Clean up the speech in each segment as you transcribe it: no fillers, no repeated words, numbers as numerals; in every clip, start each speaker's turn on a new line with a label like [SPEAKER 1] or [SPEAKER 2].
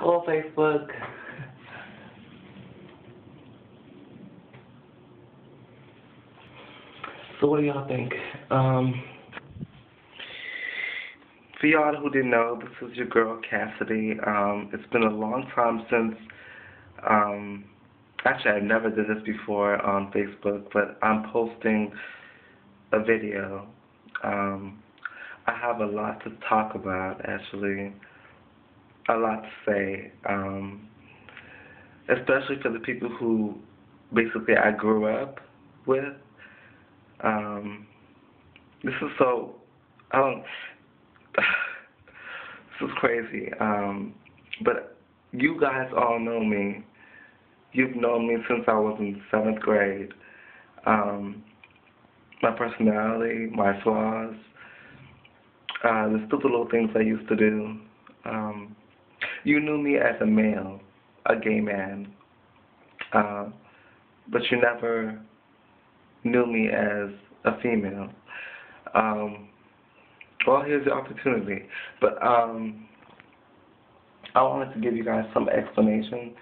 [SPEAKER 1] Hello, Facebook. So what do y'all think? For y'all who didn't know, this is your girl Casidy. It's been a long time since, actually I never did this before on Facebook, but I'm posting a video. I have a lot to talk about, actually, a lot to say, especially for the people who basically I grew up with. This is so, I don't, this is crazy, but you guys all know me. You've known me since I was in 7th grade. My personality, my flaws, the stupid little things I used to do. You knew me as a male, a gay man, but you never knew me as a female. Well, here's the opportunity. But I wanted to give you guys some explanation,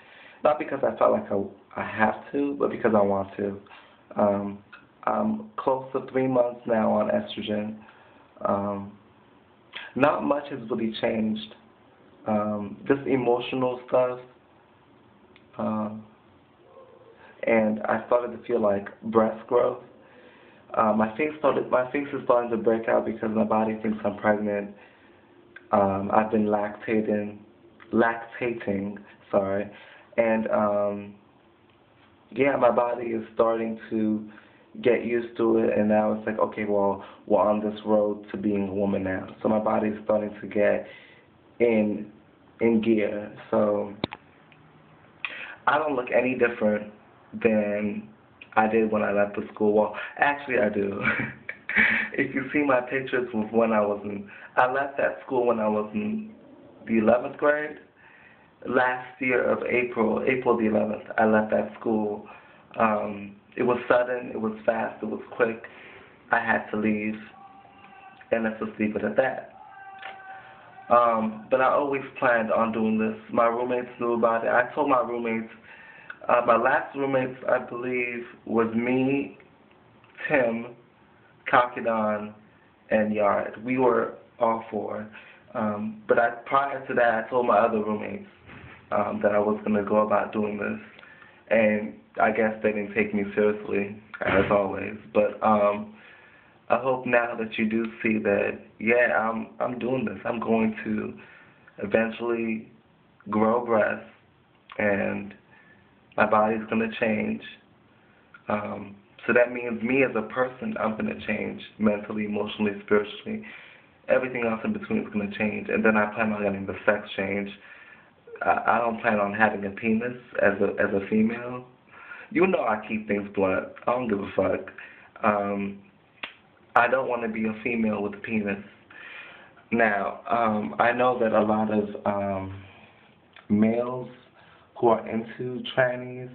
[SPEAKER 1] not because I felt like I have to, but because I want to. I'm close to 3 months now on estrogen. Not much has really changed. Just emotional stuff. And I started to feel like breast growth. My face is starting to break out because my body thinks I'm pregnant. I've been lactating, and yeah, my body is starting to get used to it, and now it's like, okay, well, we're on this road to being a woman now. So my body is starting to get in gear. So I don't look any different than I did when I left the school. Well, actually I do. If you see my pictures with when I left that school when I was in the 11th grade. Last year of April the 11th, I left that school. It was sudden, it was fast, it was quick. I had to leave, and let's just leave it at that. But I always planned on doing this. My roommates knew about it. I told my roommates. My last roommates, I believe, was me, Tim, Kalkidon, and Yard. We were all 4. But prior to that, I told my other roommates that I was going to go about doing this. And I guess they didn't take me seriously, as always. But I hope now that you do see that, yeah, I'm doing this. I'm going to eventually grow breasts, and my body's going to change. So that means me as a person, I'm going to change mentally, emotionally, spiritually. Everything else in between is going to change. And then I plan on getting the sex change. I don't plan on having a penis as a female. You know I keep things blunt. I don't give a fuck. I don't want to be a female with a penis. Now, I know that a lot of males who are into trannies,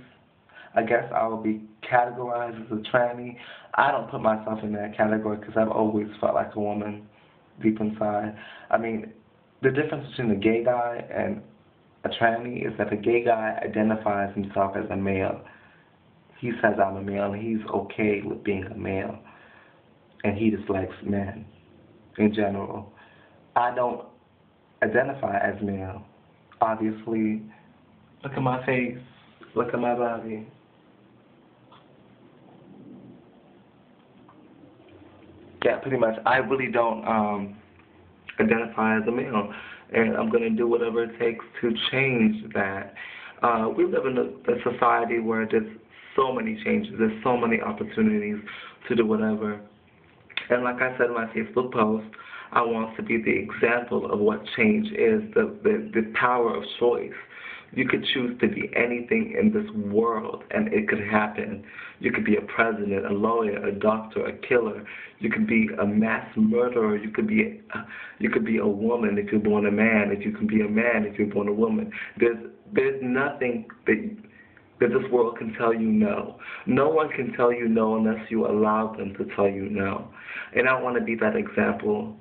[SPEAKER 1] I guess I will be categorized as a tranny. I don't put myself in that category because I've always felt like a woman deep inside. I mean, the difference between a gay guy and a tranny is that a gay guy identifies himself as a male. He says I'm a male, and he's okay with being a male. And he just likes men in general. I don't identify as male. Obviously, look at my face, look at my body. Yeah, pretty much. I really don't identify as a male, and I'm going to do whatever it takes to change that. We live in a society where there's so many changes, there's so many opportunities to do whatever. And like I said in my Facebook post, I want to be the example of what change is, the power of choice. You could choose to be anything in this world, and it could happen. You could be a president, a lawyer, a doctor, a killer. You could be a mass murderer. You could be a woman if you're born a man. If you can be a man if you're born a woman. There's nothing that this world can tell you no. No one can tell you no unless you allow them to tell you no. And I want to be that example.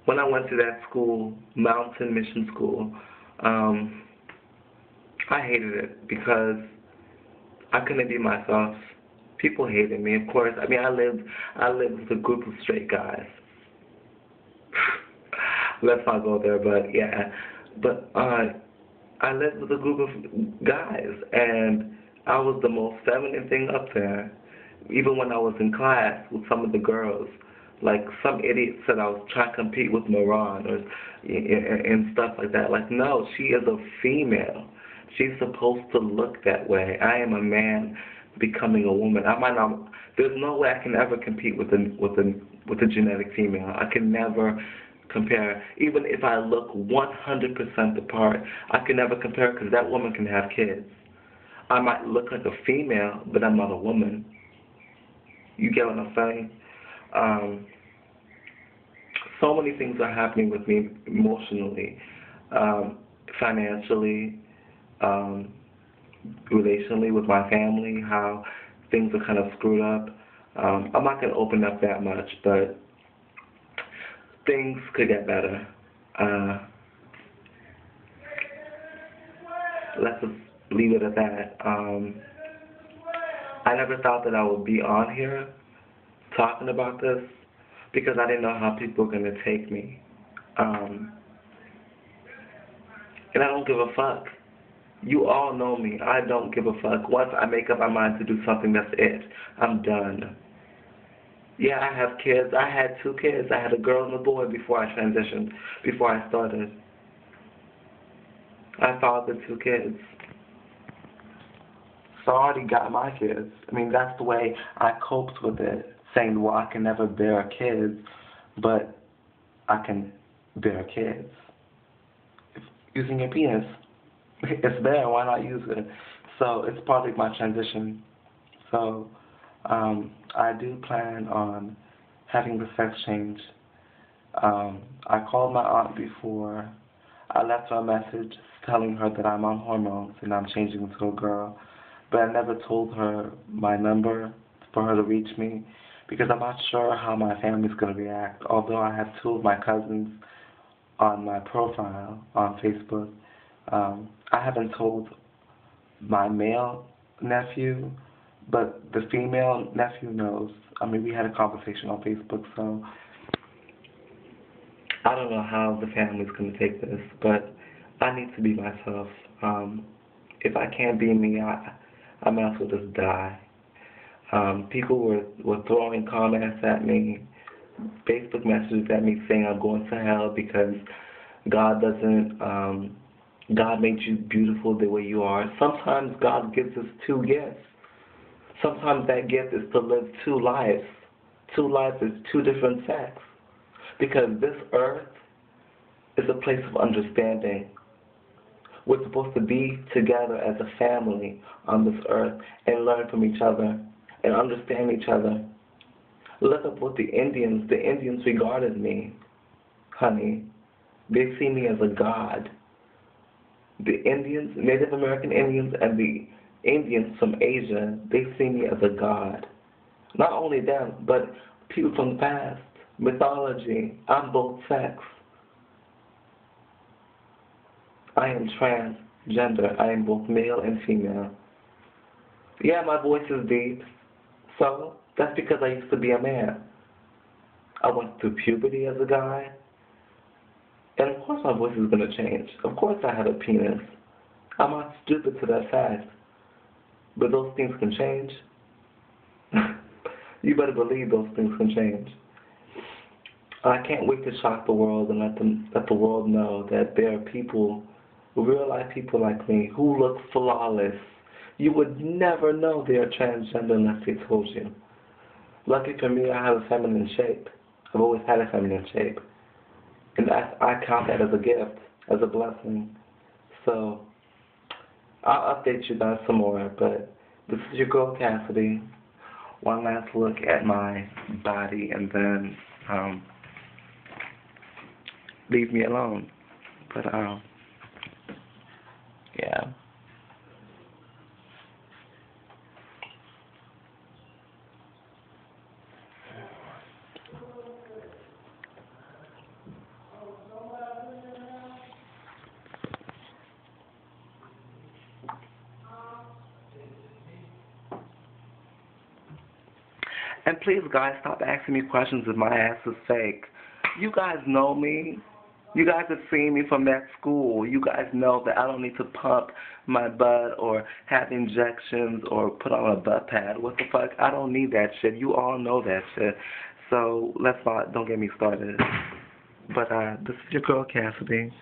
[SPEAKER 1] when I went to that school, Mountain Mission School, um, I hated it because I couldn't be myself. People hated me, of course. I mean, I lived with a group of straight guys. Let's not go there, but yeah. But I lived with a group of guys, and I was the most feminine thing up there. Even when I was in class with some of the girls, like some idiot said I was trying to compete with Moran or and stuff like that. Like, no, she is a female. She's supposed to look that way. I am a man becoming a woman. I might not. There's no way I can ever compete with a genetic female. I can never compare. Even if I look 100% the part, I can never compare because that woman can have kids. I might look like a female, but I'm not a woman. You get what I'm saying? Um, so many things are happening with me emotionally, financially, um, relationally with my family, how things are kind of screwed up. I'm not going to open up that much, but things could get better. Uh, let's just leave it at that. I never thought that I would be on here talking about this because I didn't know how people were going to take me. And I don't give a fuck. You all know me. I don't give a fuck. Once I make up my mind to do something, that's it. I'm done. Yeah, I have kids. I had 2 kids. I had a girl and a boy before I transitioned, before I started. I fathered 2 kids. So I already got my kids. I mean, that's the way I coped with it, saying, well, I can never bear kids, but I can bear kids. Using your penis. It's there, why not use it? So it's part of my transition. So I do plan on having the sex change. I called my aunt before. I left her a message telling her that I'm on hormones and I'm changing into a girl. But I never told her my number for her to reach me because I'm not sure how my family's going to react. Although I have 2 of my cousins on my profile on Facebook, I haven't told my male nephew, but the female nephew knows. I mean, we had a conversation on Facebook, so I don't know how the family's going to take this, but I need to be myself. If I can't be me, I might as well just die. People were throwing comments at me, Facebook messages at me saying I'm going to hell because God doesn't, God made you beautiful the way you are. Sometimes God gives us 2 gifts. Sometimes that gift is to live 2 lives. 2 lives is 2 different sex. Because this earth is a place of understanding. We're supposed to be together as a family on this earth and learn from each other and understand each other. Look up what the Indians regarded me, honey. They see me as a god. The Indians, Native American Indians, and the Indians from Asia, they see me as a god. Not only them, but people from the past, mythology. I'm both sex. I am transgender. I am both male and female. Yeah, my voice is deep. So, that's because I used to be a man. I went through puberty as a guy. And of course my voice is going to change. Of course I have a penis. I'm not stupid to that fact. But those things can change. You better believe those things can change. I can't wait to shock the world and let the world know that there are people, real life people like me, who look flawless. You would never know they are transgender unless they told you. Lucky for me, I have a feminine shape. I've always had a feminine shape. And I count that as a gift, as a blessing. So, I'll update you guys some more, but this is your girl Casidy. One last look at my body and then leave me alone. But yeah. And please, guys, stop asking me questions if my ass is fake. You guys know me. You guys have seen me from that school. You guys know that I don't need to pump my butt or have injections or put on a butt pad. What the fuck? I don't need that shit. You all know that shit. So don't get me started. But this is your girl, Casidy.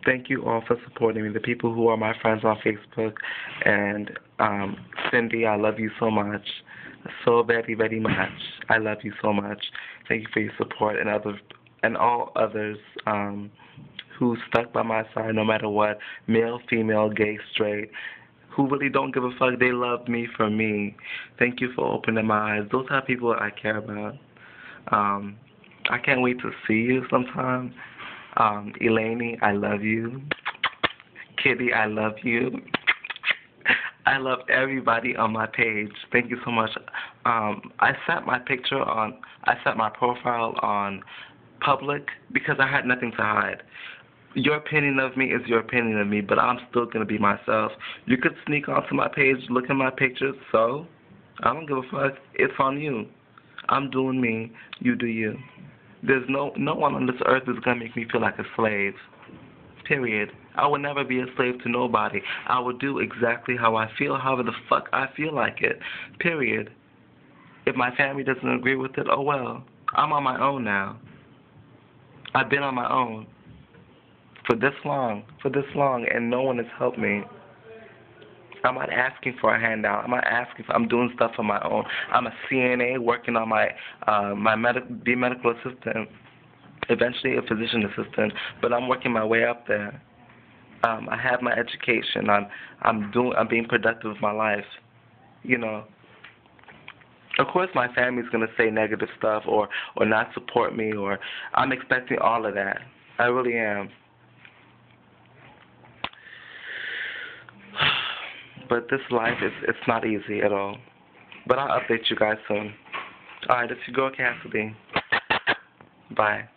[SPEAKER 1] Thank you all for supporting me. The people who are my friends on Facebook. And Cindy, I love you so much. So very, very much. I love you so much. Thank you for your support and all others who stuck by my side no matter what, male, female, gay, straight, who really don't give a fuck. They love me for me. Thank you for opening my eyes. Those are people I care about. I can't wait to see you sometime. Elaine, I love you. Kitty, I love you. I love everybody on my page. Thank you so much. I set my profile on public because I had nothing to hide. Your opinion of me is your opinion of me, but I'm still going to be myself. You could sneak onto my page, look at my pictures, so I don't give a fuck. It's on you. I'm doing me. You do you. There's no one on this earth is going to make me feel like a slave. Period. I would never be a slave to nobody. I would do exactly how I feel, however the fuck I feel like it. Period. If my family doesn't agree with it, oh well. I'm on my own now. I've been on my own for this long, and no one has helped me. I'm not asking for a handout. I'm doing stuff on my own. I'm a CNA working on be medical assistant, eventually a physician assistant, but I'm working my way up there. I have my education. I'm being productive with my life. You know. Of course my family's gonna say negative stuff or not support me, or I'm expecting all of that. I really am. But this life it's not easy at all. But I'll update you guys soon. Alright, this is your girl Casidy. Bye.